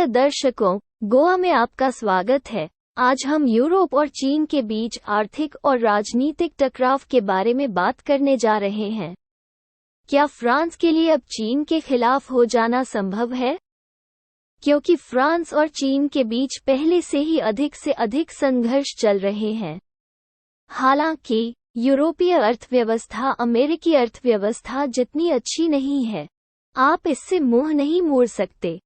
दर्शकों, गोवा में आपका स्वागत है। आज हम यूरोप और चीन के बीच आर्थिक और राजनीतिक टकराव के बारे में बात करने जा रहे हैं। क्या फ्रांस के लिए अब चीन के खिलाफ हो जाना संभव है? क्योंकि फ्रांस और चीन के बीच पहले से ही अधिक से अधिक संघर्ष चल रहे हैं। हालांकि यूरोपीय अर्थव्यवस्था अमेरिकी अर्थव्यवस्था जितनी अच्छी नहीं है, आप इससे मुंह नहीं मोड़ सकते।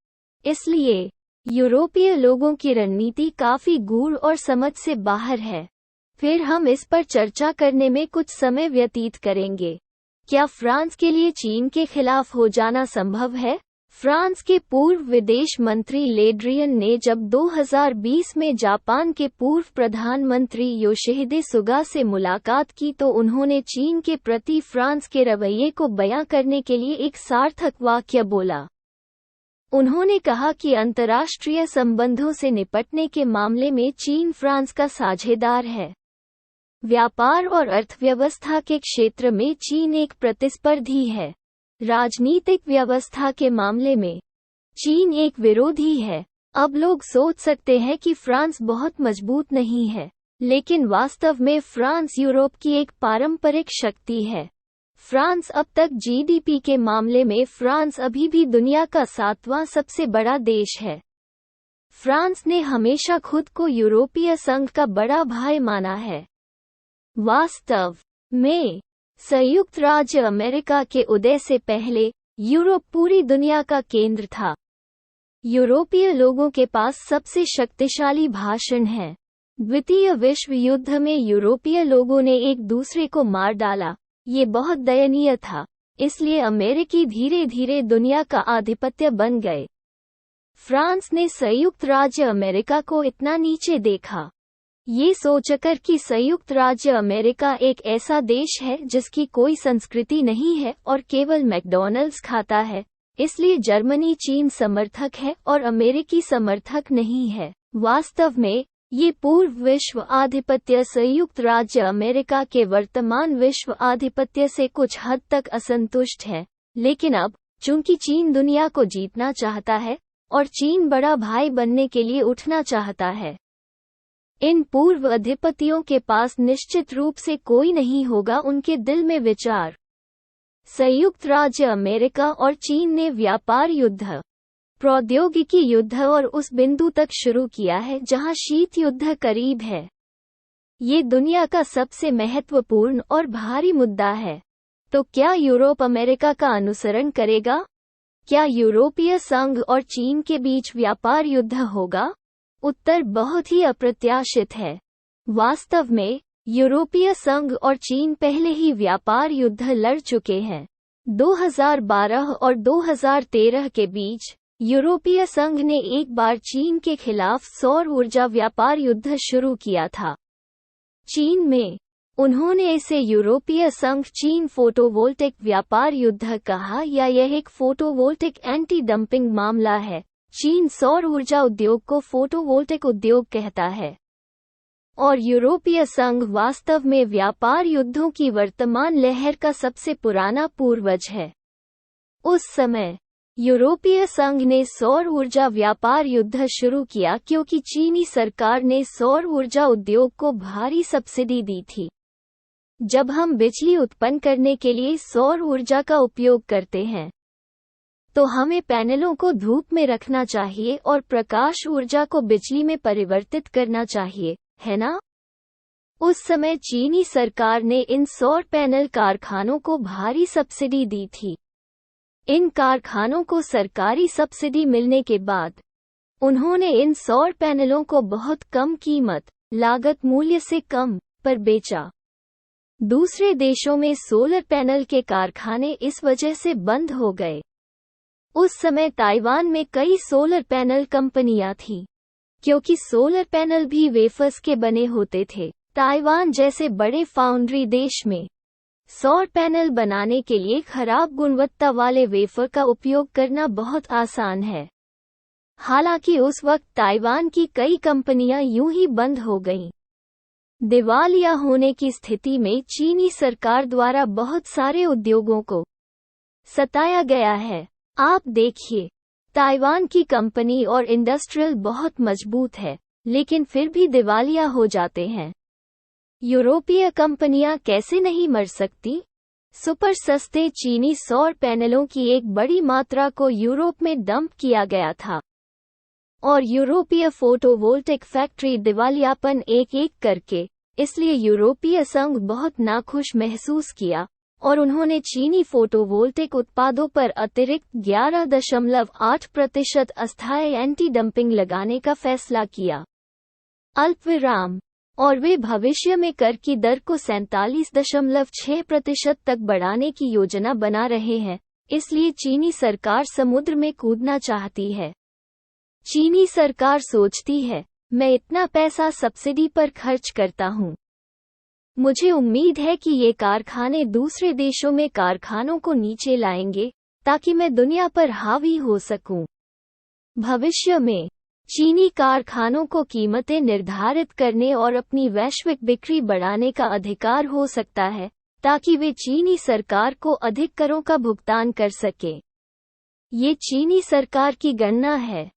इसलिए यूरोपीय लोगों की रणनीति काफी गूढ़ और समझ से बाहर है। फिर हम इस पर चर्चा करने में कुछ समय व्यतीत करेंगे। क्या फ्रांस के लिए चीन के खिलाफ हो जाना संभव है? फ्रांस के पूर्व विदेश मंत्री ले ड्रियन ने जब 2020 में जापान के पूर्व प्रधानमंत्री योशिहिदे सुगा से मुलाकात की तो उन्होंने चीन के प्रति फ्रांस के रवैये को बयां करने के लिए एक सार्थक वाक्य बोला। उन्होंने कहा कि अंतर्राष्ट्रीय संबंधों से निपटने के मामले में चीन फ्रांस का साझेदार है। व्यापार और अर्थव्यवस्था के क्षेत्र में चीन एक प्रतिस्पर्धी है। राजनीतिक व्यवस्था के मामले में चीन एक विरोधी है। अब लोग सोच सकते हैं कि फ्रांस बहुत मजबूत नहीं है, लेकिन वास्तव में फ्रांस यूरोप की एक पारंपरिक शक्ति है। फ्रांस अब तक जीडीपी के मामले में फ्रांस अभी भी दुनिया का 7वां सबसे बड़ा देश है। फ्रांस ने हमेशा खुद को यूरोपीय संघ का बड़ा भाई माना है। वास्तव में संयुक्त राज्य अमेरिका के उदय से पहले यूरोप पूरी दुनिया का केंद्र था। यूरोपीय लोगों के पास सबसे शक्तिशाली भाषण है। द्वितीय विश्व युद्ध में यूरोपीय लोगों ने एक दूसरे को मार डाला। ये बहुत दयनीय था, इसलिए अमेरिकी धीरे धीरे दुनिया का आधिपत्य बन गए। फ्रांस ने संयुक्त राज्य अमेरिका को इतना नीचे देखा, ये सोचकर कि संयुक्त राज्य अमेरिका एक ऐसा देश है जिसकी कोई संस्कृति नहीं है और केवल मैकडॉनल्ड्स खाता है, इसलिए जर्मनी चीन समर्थक है और अमेरिकी समर्थक नहीं है। वास्तव में ये पूर्व विश्व आधिपत्य संयुक्त राज्य अमेरिका के वर्तमान विश्व आधिपत्य से कुछ हद तक असंतुष्ट है, लेकिन अब चूंकि चीन दुनिया को जीतना चाहता है और चीन बड़ा भाई बनने के लिए उठना चाहता है, इन पूर्व अधिपतियों के पास निश्चित रूप से कोई नहीं होगा उनके दिल में विचार। संयुक्त राज्य अमेरिका और चीन ने व्यापार युद्ध, प्रौद्योगिकी युद्ध और उस बिंदु तक शुरू किया है जहां शीत युद्ध करीब है। ये दुनिया का सबसे महत्वपूर्ण और भारी मुद्दा है। तो क्या यूरोप अमेरिका का अनुसरण करेगा? क्या यूरोपीय संघ और चीन के बीच व्यापार युद्ध होगा? उत्तर बहुत ही अप्रत्याशित है। वास्तव में यूरोपीय संघ और चीन पहले ही व्यापार युद्ध लड़ चुके हैं। 2012 और 2013 के बीच यूरोपीय संघ ने एक बार चीन के खिलाफ सौर ऊर्जा व्यापार युद्ध शुरू किया था। चीन में उन्होंने इसे यूरोपीय संघ चीन फोटोवोल्टिक व्यापार युद्ध कहा, या यह एक फोटोवोल्टिक एंटी डंपिंग मामला है। चीन सौर ऊर्जा उद्योग को फोटोवोल्टिक उद्योग कहता है और यूरोपीय संघ वास्तव में व्यापार युद्धों की वर्तमान लहर का सबसे पुराना पूर्वज है। उस समय यूरोपीय संघ ने सौर ऊर्जा व्यापार युद्ध शुरू किया क्योंकि चीनी सरकार ने सौर ऊर्जा उद्योग को भारी सब्सिडी दी थी। जब हम बिजली उत्पन्न करने के लिए सौर ऊर्जा का उपयोग करते हैं तो हमें पैनलों को धूप में रखना चाहिए और प्रकाश ऊर्जा को बिजली में परिवर्तित करना चाहिए, है ना? उस समय चीनी सरकार ने इन सौर पैनल कारखानों को भारी सब्सिडी दी थी। इन कारखानों को सरकारी सब्सिडी मिलने के बाद उन्होंने इन सौर पैनलों को बहुत कम कीमत, लागत मूल्य से कम पर बेचा। दूसरे देशों में सोलर पैनल के कारखाने इस वजह से बंद हो गए। उस समय ताइवान में कई सोलर पैनल कंपनियां थीं, क्योंकि सोलर पैनल भी वेफर्स के बने होते थे। ताइवान जैसे बड़े फाउंड्री देश में सौर पैनल बनाने के लिए खराब गुणवत्ता वाले वेफर का उपयोग करना बहुत आसान है। हालांकि उस वक्त ताइवान की कई कंपनियां यूं ही बंद हो गईं। दिवालिया होने की स्थिति में चीनी सरकार द्वारा बहुत सारे उद्योगों को सताया गया है। आप देखिए, ताइवान की कंपनी और इंडस्ट्रियल बहुत मजबूत है, लेकिन फिर भी दिवालिया हो जाते हैं। यूरोपीय कंपनियां कैसे नहीं मर सकती? सुपर सस्ते चीनी सौर पैनलों की एक बड़ी मात्रा को यूरोप में डंप किया गया था और यूरोपीय फोटोवोल्टिक फैक्ट्री दिवालियापन एक एक करके, इसलिए यूरोपीय संघ बहुत नाखुश महसूस किया और उन्होंने चीनी फोटोवोल्टिक उत्पादों पर अतिरिक्त 11.8% अस्थायी एंटी डंपिंग लगाने का फैसला किया। अल्पविराम। और वे भविष्य में कर की दर को 47.6% तक बढ़ाने की योजना बना रहे हैं, इसलिए चीनी सरकार समुद्र में कूदना चाहती है। चीनी सरकार सोचती है, मैं इतना पैसा सब्सिडी पर खर्च करता हूँ, मुझे उम्मीद है कि ये कारखाने दूसरे देशों में कारखानों को नीचे लाएंगे ताकि मैं दुनिया पर हावी हो सकूं। भविष्य में चीनी कारखानों को कीमतें निर्धारित करने और अपनी वैश्विक बिक्री बढ़ाने का अधिकार हो सकता है ताकि वे चीनी सरकार को अधिक करों का भुगतान कर सके। ये चीनी सरकार की गणना है।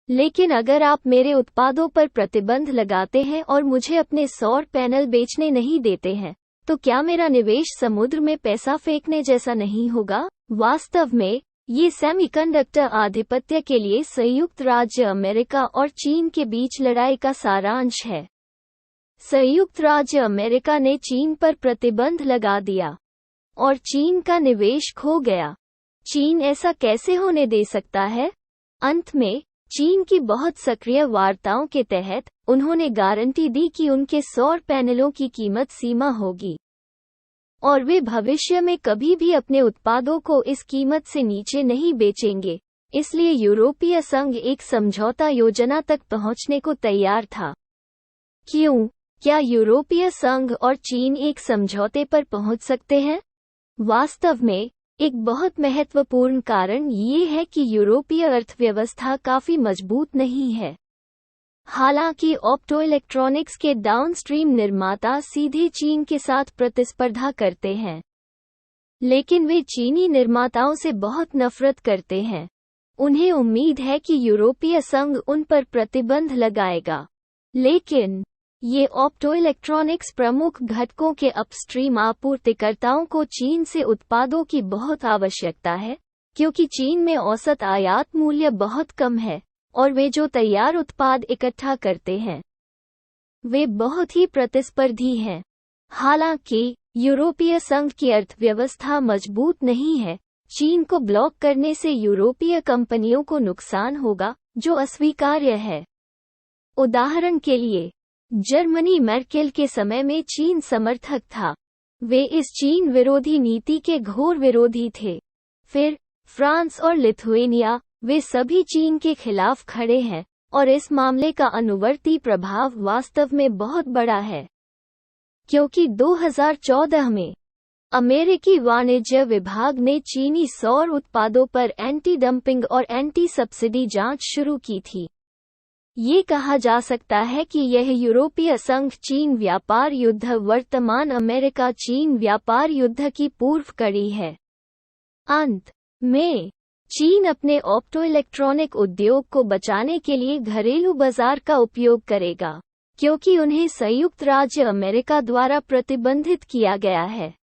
लेकिन अगर आप मेरे उत्पादों पर प्रतिबंध लगाते हैं और मुझे अपने सौर पैनल बेचने नहीं देते हैं, तो क्या मेरा निवेश समुद्र में पैसा फेंकने जैसा नहीं होगा? वास्तव में ये सेमीकंडक्टर आधिपत्य के लिए संयुक्त राज्य अमेरिका और चीन के बीच लड़ाई का सारांश है। संयुक्त राज्य अमेरिका ने चीन पर प्रतिबंध लगा दिया और चीन का निवेश खो गया। चीन ऐसा कैसे होने दे सकता है? अंत में चीन की बहुत सक्रिय वार्ताओं के तहत उन्होंने गारंटी दी कि उनके सौर पैनलों की कीमत सीमा होगी और वे भविष्य में कभी भी अपने उत्पादों को इस कीमत से नीचे नहीं बेचेंगे। इसलिए यूरोपीय संघ एक समझौता योजना तक पहुंचने को तैयार था। क्यों? क्या यूरोपीय संघ और चीन एक समझौते पर पहुंच सकते हैं? वास्तव में एक बहुत महत्वपूर्ण कारण ये है कि यूरोपीय अर्थव्यवस्था काफी मजबूत नहीं है। हालांकि ऑप्टोइलेक्ट्रॉनिक्स के डाउनस्ट्रीम निर्माता सीधे चीन के साथ प्रतिस्पर्धा करते हैं, लेकिन वे चीनी निर्माताओं से बहुत नफरत करते हैं। उन्हें उम्मीद है कि यूरोपीय संघ उन पर प्रतिबंध लगाएगा, लेकिन ये ऑप्टोइलेक्ट्रॉनिक्स प्रमुख घटकों के अपस्ट्रीम आपूर्तिकर्ताओं को चीन से उत्पादों की बहुत आवश्यकता है, क्योंकि चीन में औसत आयात मूल्य बहुत कम है और वे जो तैयार उत्पाद इकट्ठा करते हैं वे बहुत ही प्रतिस्पर्धी हैं। हालांकि यूरोपीय संघ की अर्थव्यवस्था मजबूत नहीं है। चीन को ब्लॉक करने से यूरोपीय कंपनियों को नुकसान होगा, जो अस्वीकार्य है। उदाहरण के लिए, जर्मनी मेर्केल के समय में चीन समर्थक था। वे इस चीन विरोधी नीति के घोर विरोधी थे। फिर फ्रांस और लिथुएनिया, वे सभी चीन के खिलाफ खड़े हैं और इस मामले का अनुवर्ती प्रभाव वास्तव में बहुत बड़ा है, क्योंकि 2014 में अमेरिकी वाणिज्य विभाग ने चीनी सौर उत्पादों पर एंटी डंपिंग और एंटी सब्सिडी जांच शुरू की थी। ये कहा जा सकता है कि यह यूरोपीय संघ चीन व्यापार युद्ध वर्तमान अमेरिका चीन व्यापार युद्ध की पूर्व कड़ी है। अंत में चीन अपने ऑप्टोइलेक्ट्रॉनिक उद्योग को बचाने के लिए घरेलू बाजार का उपयोग करेगा, क्योंकि उन्हें संयुक्त राज्य अमेरिका द्वारा प्रतिबंधित किया गया है।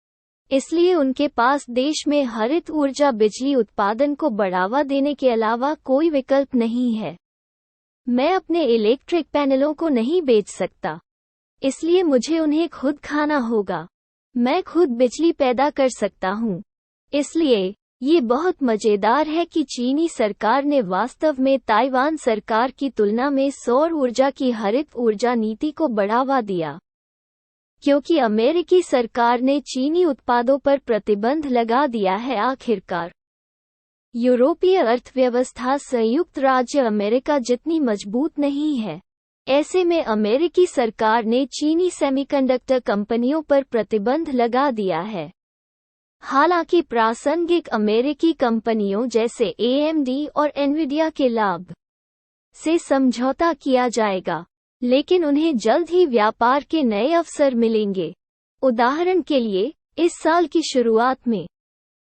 इसलिए उनके पास देश में हरित ऊर्जा बिजली उत्पादन को बढ़ावा देने के अलावा कोई विकल्प नहीं है। मैं अपने इलेक्ट्रिक पैनलों को नहीं बेच सकता, इसलिए मुझे उन्हें खुद खाना होगा। मैं खुद बिजली पैदा कर सकता हूँ। इसलिए ये बहुत मजेदार है कि चीनी सरकार ने वास्तव में ताइवान सरकार की तुलना में सौर ऊर्जा की हरित ऊर्जा नीति को बढ़ावा दिया, क्योंकि अमेरिकी सरकार ने चीनी उत्पादों पर प्रतिबंध लगा दिया है। आखिरकार यूरोपीय अर्थव्यवस्था संयुक्त राज्य अमेरिका जितनी मजबूत नहीं है। ऐसे में अमेरिकी सरकार ने चीनी सेमीकंडक्टर कंपनियों पर प्रतिबंध लगा दिया है। हालांकि प्रासंगिक अमेरिकी कंपनियों जैसे AMD और एनवीडिया के लाभ से समझौता किया जाएगा, लेकिन उन्हें जल्द ही व्यापार के नए अवसर मिलेंगे। उदाहरण के लिए, इस साल की शुरुआत में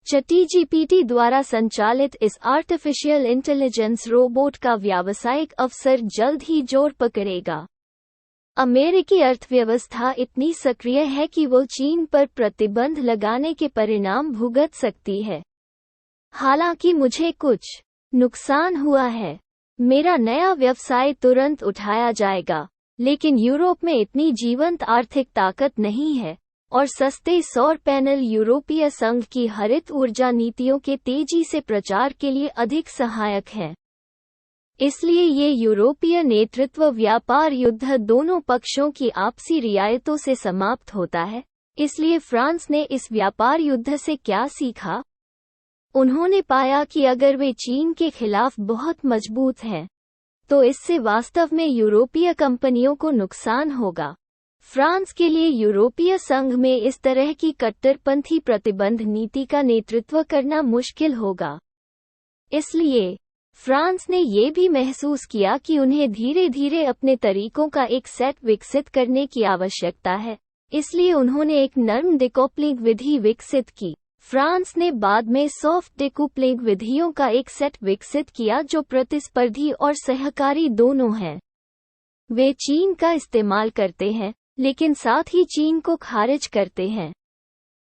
ChatGPT द्वारा संचालित इस आर्टिफिशियल इंटेलिजेंस रोबोट का व्यावसायिक अवसर जल्द ही जोर पकड़ेगा। अमेरिकी अर्थव्यवस्था इतनी सक्रिय है कि वो चीन पर प्रतिबंध लगाने के परिणाम भुगत सकती है। हालांकि मुझे कुछ नुकसान हुआ है। मेरा नया व्यवसाय तुरंत उठाया जाएगा, लेकिन यूरोप में इतनी जीवंत आर्थिक ताकत नहीं है और सस्ते सौर पैनल यूरोपीय संघ की हरित ऊर्जा नीतियों के तेजी से प्रचार के लिए अधिक सहायक हैं। इसलिए ये यूरोपीय नेतृत्व व्यापार युद्ध दोनों पक्षों की आपसी रियायतों से समाप्त होता है। इसलिए फ्रांस ने इस व्यापार युद्ध से क्या सीखा? उन्होंने पाया कि अगर वे चीन के खिलाफ बहुत मजबूत हैं, तो इससे वास्तव में यूरोपीय कंपनियों को नुकसान होगा। फ्रांस के लिए यूरोपीय संघ में इस तरह की कट्टरपंथी प्रतिबंध नीति का नेतृत्व करना मुश्किल होगा। इसलिए फ्रांस ने ये भी महसूस किया कि उन्हें धीरे धीरे अपने तरीकों का एक सेट विकसित करने की आवश्यकता है। इसलिए उन्होंने एक नर्म डिकॉप्लिंग विधि विकसित की। फ्रांस ने बाद में सॉफ्ट डिकूपलिंग विधियों का एक सेट विकसित किया जो प्रतिस्पर्धी और सहकारी दोनों हैं। वे चीन का इस्तेमाल करते हैं, लेकिन साथ ही चीन को खारिज करते हैं।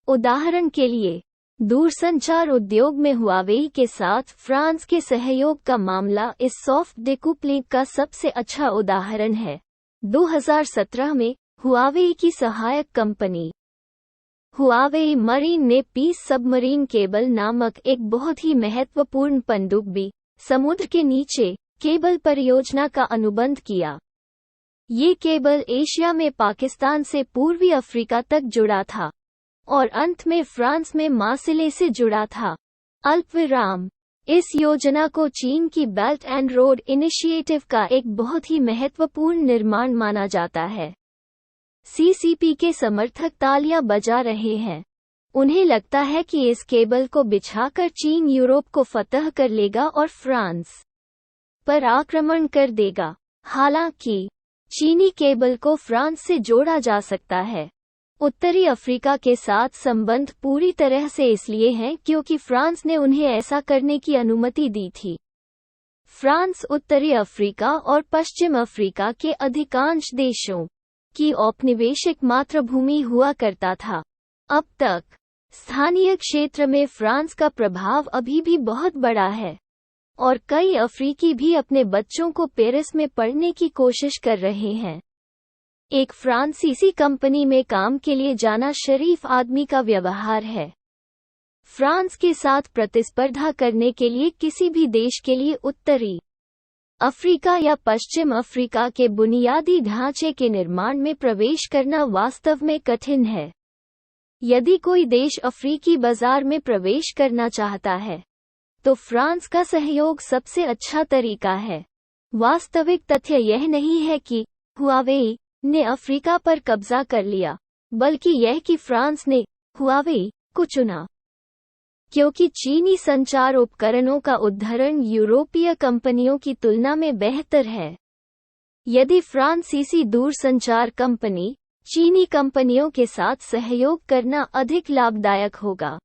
उदाहरण के लिए, दूरसंचार उद्योग में हुआवेई के साथ फ्रांस के सहयोग का मामला इस सॉफ्ट डिकूपलिंग का सबसे अच्छा उदाहरण है। 2017 में हुआवेई की सहायक कंपनी हुआवेई मरीन ने पीस सबमरीन केबल नामक एक बहुत ही महत्वपूर्ण पनडुब्बी समुद्र के नीचे केबल परियोजना का अनुबंध किया। ये केबल एशिया में पाकिस्तान से पूर्वी अफ्रीका तक जुड़ा था और अंत में फ्रांस में मार्सिले से जुड़ा था। अल्पविराम। इस योजना को चीन की बेल्ट एंड रोड इनिशिएटिव का एक बहुत ही महत्वपूर्ण निर्माण माना जाता है। सीसीपी के समर्थक तालियां बजा रहे हैं। उन्हें लगता है कि इस केबल को बिछाकर चीन यूरोप को फतह कर लेगा और फ्रांस पर आक्रमण कर देगा। हालांकि चीनी केबल को फ्रांस से जोड़ा जा सकता है। उत्तरी अफ्रीका के साथ संबंध पूरी तरह से इसलिए हैं क्योंकि फ्रांस ने उन्हें ऐसा करने की अनुमति दी थी। फ्रांस उत्तरी अफ्रीका और पश्चिम अफ्रीका के अधिकांश देशों की औपनिवेशिक मातृभूमि हुआ करता था। अब तक स्थानीय क्षेत्र में फ्रांस का प्रभाव अभी भी बहुत बड़ा है और कई अफ्रीकी भी अपने बच्चों को पेरिस में पढ़ने की कोशिश कर रहे हैं। एक फ्रांसीसी कंपनी में काम के लिए जाना शरीफ आदमी का व्यवहार है। फ्रांस के साथ प्रतिस्पर्धा करने के लिए किसी भी देश के लिए उत्तरी अफ्रीका या पश्चिम अफ्रीका के बुनियादी ढांचे के निर्माण में प्रवेश करना वास्तव में कठिन है। यदि कोई देश अफ्रीकी बाजार में प्रवेश करना चाहता है, तो फ्रांस का सहयोग सबसे अच्छा तरीका है। वास्तविक तथ्य यह नहीं है कि हुआवेई ने अफ्रीका पर कब्जा कर लिया, बल्कि यह कि फ्रांस ने हुआवेई को चुना, क्योंकि चीनी संचार उपकरणों का उद्धरण यूरोपीय कंपनियों की तुलना में बेहतर है। यदि फ्रांसीसी दूरसंचार कंपनी चीनी कंपनियों के साथ सहयोग करना अधिक लाभदायक होगा,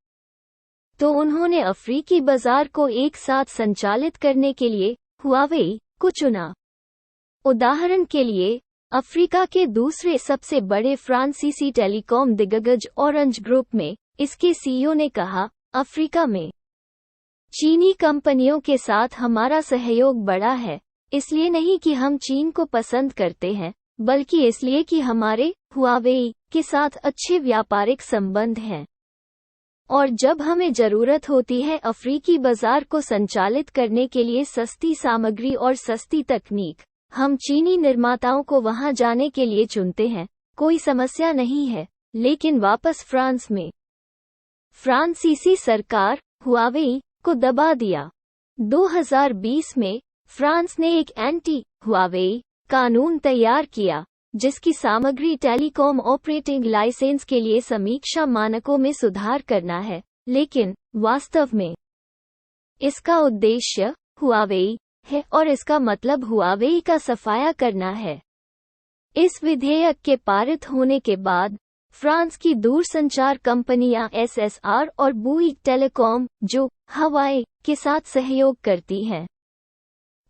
तो उन्होंने अफ्रीकी बाजार को एक साथ संचालित करने के लिए हुआवेई को चुना। उदाहरण के लिए, अफ्रीका के दूसरे सबसे बड़े फ्रांसीसी टेलीकॉम दिग्गज ऑरेंज ग्रुप में इसके सीईओ ने कहा, अफ्रीका में चीनी कंपनियों के साथ हमारा सहयोग बड़ा है, इसलिए नहीं कि हम चीन को पसंद करते हैं, बल्कि इसलिए कि हमारे हुआवेई के साथ अच्छे व्यापारिक संबंध हैं। और जब हमें जरूरत होती है अफ्रीकी बाजार को संचालित करने के लिए सस्ती सामग्री और सस्ती तकनीक, हम चीनी निर्माताओं को वहां जाने के लिए चुनते हैं। कोई समस्या नहीं है। लेकिन वापस फ्रांस में फ्रांसीसी सरकार हुआवेई को दबा दिया। 2020 में फ्रांस ने एक एंटी हुआवेई कानून तैयार किया, जिसकी सामग्री टेलीकॉम ऑपरेटिंग लाइसेंस के लिए समीक्षा मानकों में सुधार करना है, लेकिन वास्तव में इसका उद्देश्य हुआवेई है और इसका मतलब हुआवेई का सफाया करना है। इस विधेयक के पारित होने के बाद फ्रांस की दूरसंचार कंपनियां SSR और बुइक टेलीकॉम, जो हवाई के साथ सहयोग करती हैं,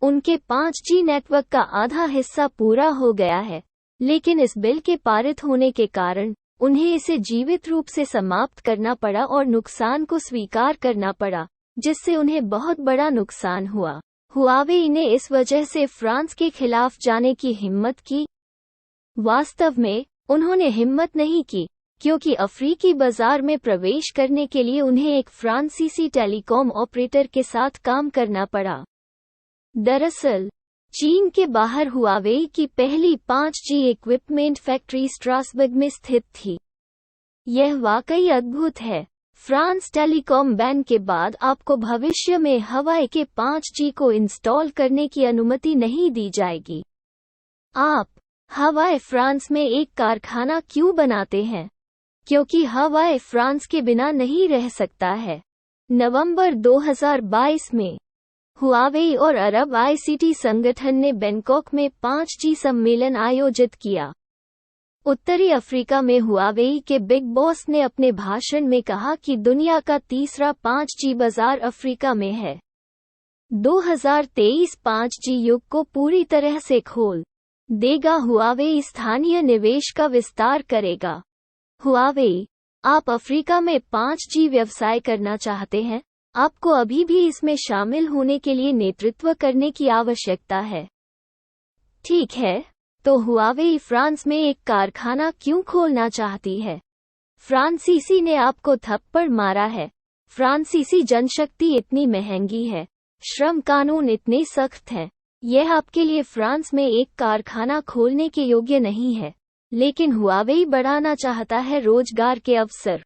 उनके 5G नेटवर्क का आधा हिस्सा पूरा हो गया है, लेकिन इस बिल के पारित होने के कारण उन्हें इसे जीवित रूप से समाप्त करना पड़ा और नुकसान को स्वीकार करना पड़ा, जिससे उन्हें बहुत बड़ा नुकसान हुआ। हुआवेई ने इस वजह से फ्रांस के खिलाफ जाने की हिम्मत की। वास्तव में उन्होंने हिम्मत नहीं की, क्योंकि अफ्रीकी बाजार में प्रवेश करने के लिए उन्हें एक फ्रांसीसी टेलीकॉम ऑपरेटर के साथ काम करना पड़ा। दरअसल चीन के बाहर हुआवेई की पहली 5G इक्विपमेंट फैक्ट्री स्ट्रासबर्ग में स्थित थी। यह वाकई अद्भुत है। फ्रांस टेलीकॉम बैन के बाद आपको भविष्य में हवाई के 5G को इंस्टॉल करने की अनुमति नहीं दी जाएगी। आप हवाई फ्रांस में एक कारखाना क्यों बनाते हैं? क्योंकि हवाई फ्रांस के बिना नहीं रह सकता है। नवंबर 2022 में हुआवेई और अरब ICT संगठन ने बैंकॉक में 5G सम्मेलन आयोजित किया। उत्तरी अफ्रीका में हुआवेई के बिग बॉस ने अपने भाषण में कहा कि दुनिया का तीसरा 5G बाजार अफ्रीका में है। 2023 5G युग को पूरी तरह से खोल देगा। हुआवेई स्थानीय निवेश का विस्तार करेगा। हुआवेई, आप अफ्रीका में 5G व्यवसाय करना चाहते हैं? आपको अभी भी इसमें शामिल होने के लिए नेतृत्व करने की आवश्यकता है। ठीक है, तो हुआवेई फ्रांस में एक कारखाना क्यों खोलना चाहती है? फ्रांसीसी ने आपको थप्पड़ मारा है। फ्रांसीसी जनशक्ति इतनी महंगी है, श्रम कानून इतने सख्त हैं, यह आपके लिए फ्रांस में एक कारखाना खोलने के योग्य नहीं है। लेकिन हुआवेई बढ़ाना चाहता है रोजगार के अवसर।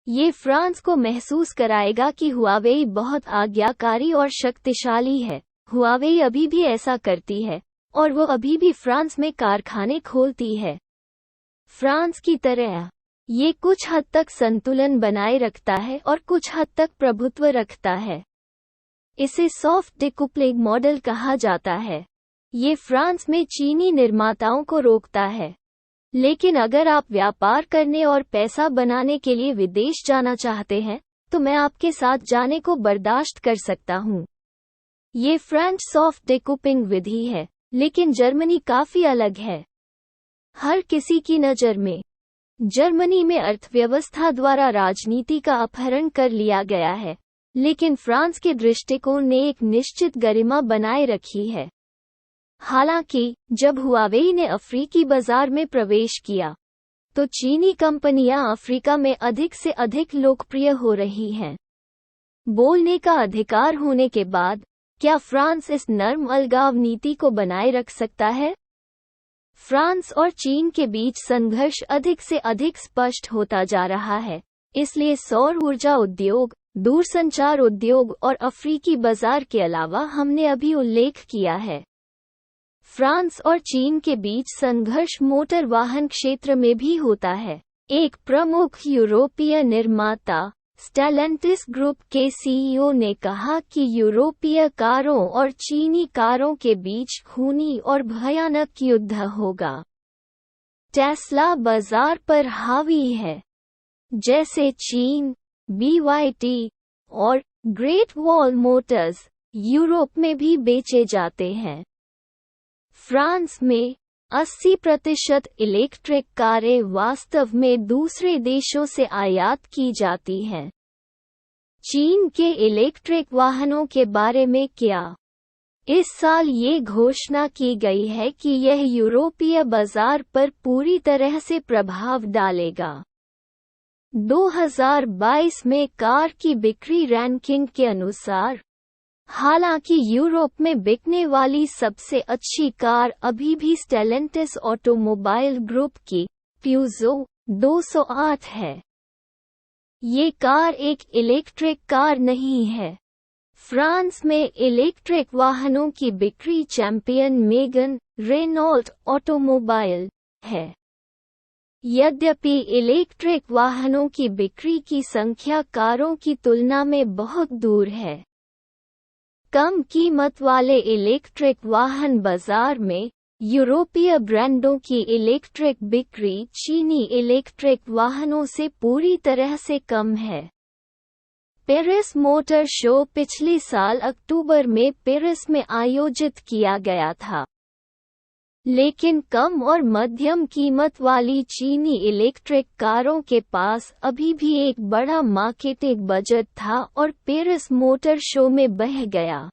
ये फ्रांस को महसूस कराएगा कि हुआवेई बहुत आज्ञाकारी और शक्तिशाली है। हुआवेई अभी भी ऐसा करती है और वो अभी भी फ्रांस में कारखाने खोलती है। फ्रांस की तरह ये कुछ हद तक संतुलन बनाए रखता है और कुछ हद तक प्रभुत्व रखता है। इसे सॉफ्ट डिकूपलिंग मॉडल कहा जाता है। ये फ्रांस में चीनी निर्माताओं को रोकता है। लेकिन अगर आप व्यापार करने और पैसा बनाने के लिए विदेश जाना चाहते हैं, तो मैं आपके साथ जाने को बर्दाश्त कर सकता हूँ। ये फ्रेंच सॉफ्ट डिकूपिंग विधि है, लेकिन जर्मनी काफी अलग है। हर किसी की नज़र में जर्मनी में अर्थव्यवस्था द्वारा राजनीति का अपहरण कर लिया गया है, लेकिन फ्रांस के दृष्टिकोण ने एक निश्चित गरिमा बनाए रखी है। हालांकि जब हुआवेई ने अफ्रीकी बाजार में प्रवेश किया, तो चीनी कंपनियां अफ्रीका में अधिक से अधिक लोकप्रिय हो रही हैं। बोलने का अधिकार होने के बाद क्या फ्रांस इस नर्म अलगाव नीति को बनाए रख सकता है? फ्रांस और चीन के बीच संघर्ष अधिक से अधिक स्पष्ट होता जा रहा है। इसलिए सौर ऊर्जा उद्योग, दूरसंचार उद्योग और अफ्रीकी बाजार के अलावा हमने अभी उल्लेख किया है, फ्रांस और चीन के बीच संघर्ष मोटर वाहन क्षेत्र में भी होता है। एक प्रमुख यूरोपीय निर्माता स्टेलेंटिस ग्रुप के CEO ने कहा कि यूरोपीय कारों और चीनी कारों के बीच खूनी और भयानक युद्ध होगा। टेस्ला बाजार पर हावी है, जैसे चीन, BYD और ग्रेट वॉल मोटर्स यूरोप में भी बेचे जाते हैं। फ्रांस में 80% इलेक्ट्रिक कारें वास्तव में दूसरे देशों से आयात की जाती हैं। चीन के इलेक्ट्रिक वाहनों के बारे में क्या? इस साल ये घोषणा की गई है कि यह यूरोपीय बाजार पर पूरी तरह से प्रभाव डालेगा। 2022 में कार की बिक्री रैंकिंग के अनुसार, हालांकि यूरोप में बिकने वाली सबसे अच्छी कार अभी भी स्टेलेंटिस ऑटोमोबाइल ग्रुप की प्यूजो 208 है। ये कार एक इलेक्ट्रिक कार नहीं है। फ्रांस में इलेक्ट्रिक वाहनों की बिक्री चैंपियन मेगन रेनॉल्ट ऑटोमोबाइल है। यद्यपि इलेक्ट्रिक वाहनों की बिक्री की संख्या कारों की तुलना में बहुत दूर है। कम कीमत वाले इलेक्ट्रिक वाहन बाजार में यूरोपीय ब्रांडों की इलेक्ट्रिक बिक्री चीनी इलेक्ट्रिक वाहनों से पूरी तरह से कम है। पेरिस मोटर शो पिछले साल अक्टूबर में पेरिस में आयोजित किया गया था, लेकिन कम और मध्यम कीमत वाली चीनी इलेक्ट्रिक कारों के पास अभी भी एक बड़ा मार्केटिंग बजट था और पेरिस मोटर शो में बह गया।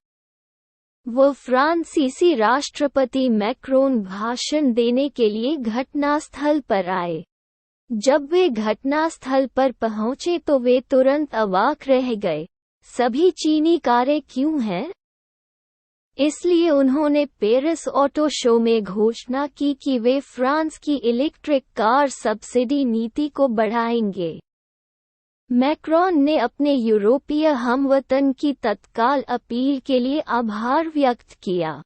वो फ्रांसीसी राष्ट्रपति मैक्रोन भाषण देने के लिए घटनास्थल पर आए। जब वे घटनास्थल पर पहुंचे तो वे तुरंत अवाक रह गए। सभी चीनी कारें क्यों हैं? इसलिए उन्होंने पेरिस ऑटो शो में घोषणा की कि वे फ्रांस की इलेक्ट्रिक कार सब्सिडी नीति को बढ़ाएंगे। मैक्रोन ने अपने यूरोपीय हमवतन की तत्काल अपील के लिए आभार व्यक्त किया।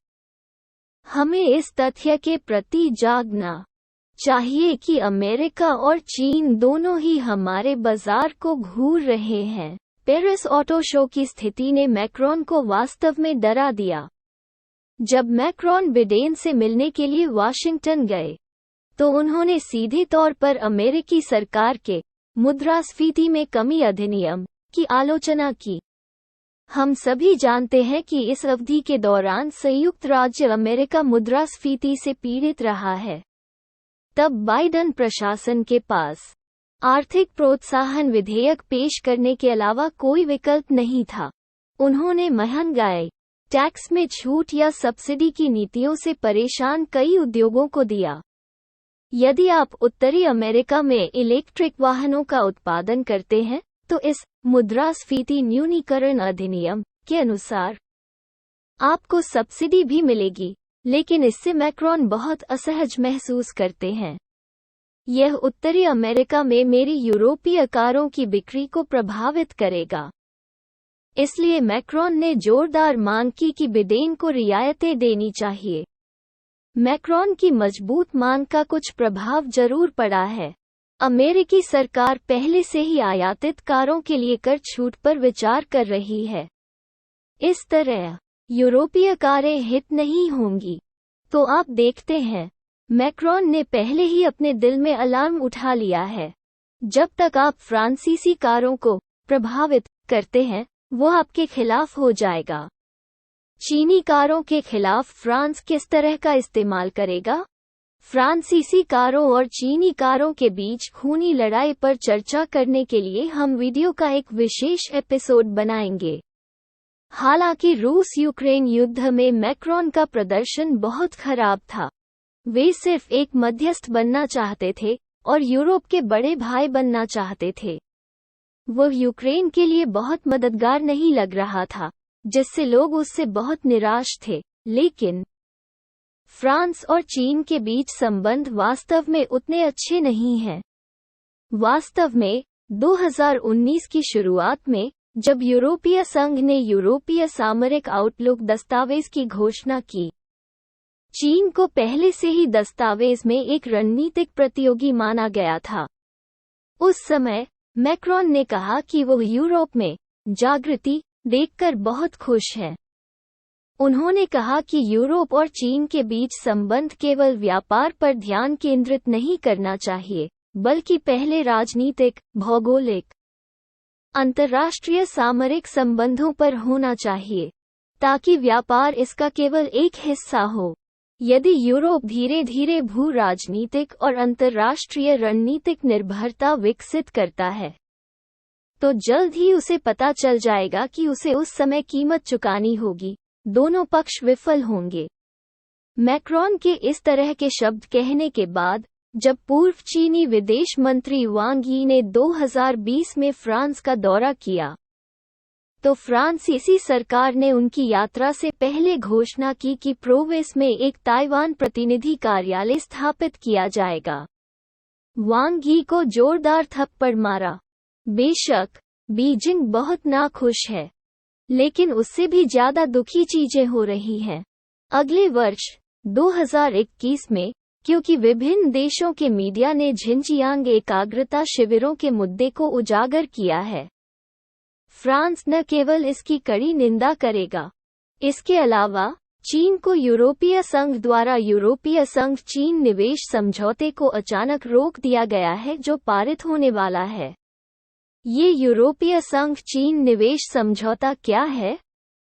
हमें इस तथ्य के प्रति जागना चाहिए कि अमेरिका और चीन दोनों ही हमारे बाजार को घूर रहे हैं। पेरिस ऑटो शो की स्थिति ने मैक्रोन को वास्तव में डरा दिया। जब मैक्रोन बिडेन से मिलने के लिए वाशिंगटन गए, तो उन्होंने सीधे तौर पर अमेरिकी सरकार के मुद्रास्फीति में कमी अधिनियम की आलोचना की। हम सभी जानते हैं कि इस अवधि के दौरान संयुक्त राज्य अमेरिका मुद्रास्फीति से पीड़ित रहा है। तब बाइडेन प्रशासन के पास आर्थिक प्रोत्साहन विधेयक पेश करने के अलावा कोई विकल्प नहीं था। उन्होंने महंगाई, टैक्स में छूट या सब्सिडी की नीतियों से परेशान कई उद्योगों को दिया। यदि आप उत्तरी अमेरिका में इलेक्ट्रिक वाहनों का उत्पादन करते हैं, तो इस मुद्रास्फीति न्यूनीकरण अधिनियम के अनुसार आपको सब्सिडी भी मिलेगी, लेकिन इससे मैक्रोन बहुत असहज महसूस करते हैं। यह उत्तरी अमेरिका में मेरी यूरोपीय कारों की बिक्री को प्रभावित करेगा। इसलिए मैक्रोन ने जोरदार मांग की कि बिडेन को रियायतें देनी चाहिए। मैक्रोन की मजबूत मांग का कुछ प्रभाव जरूर पड़ा है। अमेरिकी सरकार पहले से ही आयातित कारों के लिए कर छूट पर विचार कर रही है। इस तरह यूरोपीय कारें हित नहीं होंगी। तो आप देखते हैं, मैक्रोन ने पहले ही अपने दिल में अलार्म उठा लिया है। जब तक आप फ्रांसीसी कारों को प्रभावित करते हैं, वो आपके खिलाफ हो जाएगा। चीनी कारों के खिलाफ फ्रांस किस तरह का इस्तेमाल करेगा? फ्रांसीसी कारों और चीनी कारों के बीच खूनी लड़ाई पर चर्चा करने के लिए हम वीडियो का एक विशेष एपिसोड बनाएंगे। हालांकि रूस यूक्रेन युद्ध में मैक्रोन का प्रदर्शन बहुत खराब था। वे सिर्फ एक मध्यस्थ बनना चाहते थे और यूरोप के बड़े भाई बनना चाहते थे। वो यूक्रेन के लिए बहुत मददगार नहीं लग रहा था, जिससे लोग उससे बहुत निराश थे। लेकिन फ्रांस और चीन के बीच संबंध वास्तव में उतने अच्छे नहीं हैं। वास्तव में 2019 की शुरुआत में, जब यूरोपीय संघ ने यूरोपीय सामरिक आउटलुक दस्तावेज की घोषणा की, चीन को पहले से ही दस्तावेज में एक रणनीतिक प्रतियोगी माना गया था। उस समय मैक्रोन ने कहा कि वो यूरोप में जागृति देखकर बहुत खुश हैं। उन्होंने कहा कि यूरोप और चीन के बीच संबंध केवल व्यापार पर ध्यान केंद्रित नहीं करना चाहिए, बल्कि पहले राजनीतिक, भौगोलिक, अंतर्राष्ट्रीय सामरिक संबंधों पर होना चाहिए, ताकि व्यापार इसका केवल एक हिस्सा हो। यदि यूरोप धीरे धीरे भू राजनीतिक और अंतर्राष्ट्रीय रणनीतिक निर्भरता विकसित करता है, तो जल्द ही उसे पता चल जाएगा कि उसे उस समय कीमत चुकानी होगी। दोनों पक्ष विफल होंगे। मैक्रोन के इस तरह के शब्द कहने के बाद, जब पूर्व चीनी विदेश मंत्री वांग यी ने 2020 में फ्रांस का दौरा किया, तो फ्रांसीसी सरकार ने उनकी यात्रा से पहले घोषणा की कि प्रोवेस में एक ताइवान प्रतिनिधि कार्यालय स्थापित किया जाएगा। वांग यी को जोरदार थप्पड़ मारा। बेशक बीजिंग बहुत नाखुश है, लेकिन उससे भी ज्यादा दुखी चीजें हो रही हैं। अगले वर्ष 2021 में, क्योंकि विभिन्न देशों के मीडिया ने झिंजियांग एकाग्रता शिविरों के मुद्दे को उजागर किया है, फ्रांस न केवल इसकी कड़ी निंदा करेगा, इसके अलावा चीन को यूरोपीय संघ द्वारा यूरोपीय संघ चीन निवेश समझौते को अचानक रोक दिया गया है जो पारित होने वाला है। ये यूरोपीय संघ चीन निवेश समझौता क्या है?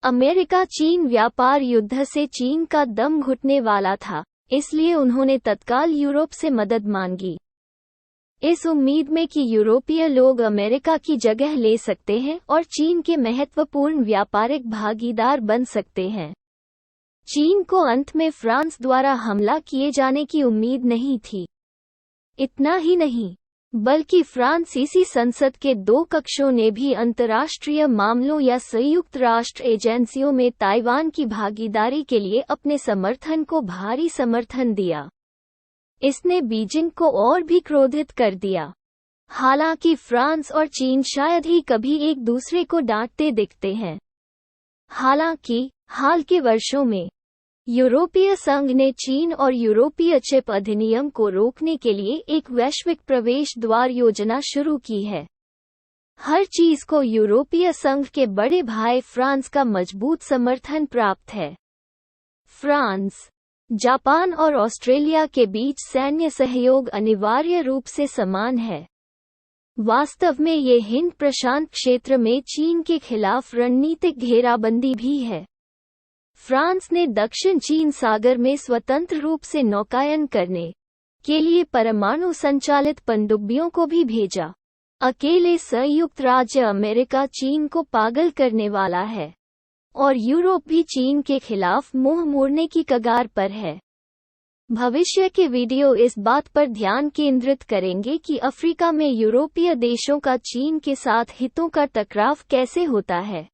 अमेरिका चीन व्यापार युद्ध से चीन का दम घुटने वाला था, इसलिए उन्होंने तत्काल यूरोप से मदद मांगी, इस उम्मीद में कि यूरोपीय लोग अमेरिका की जगह ले सकते हैं और चीन के महत्वपूर्ण व्यापारिक भागीदार बन सकते हैं। चीन को अंत में फ्रांस द्वारा हमला किए जाने की उम्मीद नहीं थी। इतना ही नहीं, बल्कि फ्रांसीसी संसद के 2 कक्षों ने भी अंतर्राष्ट्रीय मामलों या संयुक्त राष्ट्र एजेंसियों में ताइवान की भागीदारी के लिए अपने समर्थन को भारी समर्थन दिया। इसने बीजिंग को और भी क्रोधित कर दिया। हालांकि फ्रांस और चीन शायद ही कभी एक दूसरे को डांटते दिखते हैं। हालांकि हाल के वर्षों में यूरोपीय संघ ने चीन और यूरोपीय चिप अधिनियम को रोकने के लिए एक वैश्विक प्रवेश द्वार योजना शुरू की है। हर चीज को यूरोपीय संघ के बड़े भाई फ्रांस का मजबूत समर्थन प्राप्त है। फ्रांस, जापान और ऑस्ट्रेलिया के बीच सैन्य सहयोग अनिवार्य रूप से समान है। वास्तव में ये हिंद प्रशांत क्षेत्र में चीन के खिलाफ रणनीतिक घेराबंदी भी है। फ्रांस ने दक्षिण चीन सागर में स्वतंत्र रूप से नौकायन करने के लिए परमाणु संचालित पनडुब्बियों को भी भेजा। अकेले संयुक्त राज्य अमेरिका चीन को पागल करने वाला है और यूरोप भी चीन के खिलाफ मुंह मोड़ने की कगार पर है। भविष्य के वीडियो इस बात पर ध्यान केंद्रित करेंगे कि अफ्रीका में यूरोपीय देशों का चीन के साथ हितों का टकराव कैसे होता है,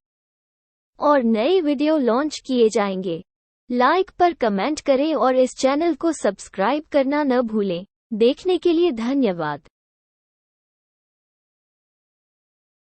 और नए वीडियो लॉन्च किए जाएंगे। लाइक पर कमेंट करें और इस चैनल को सब्सक्राइब करना न भूलें। देखने के लिए धन्यवाद।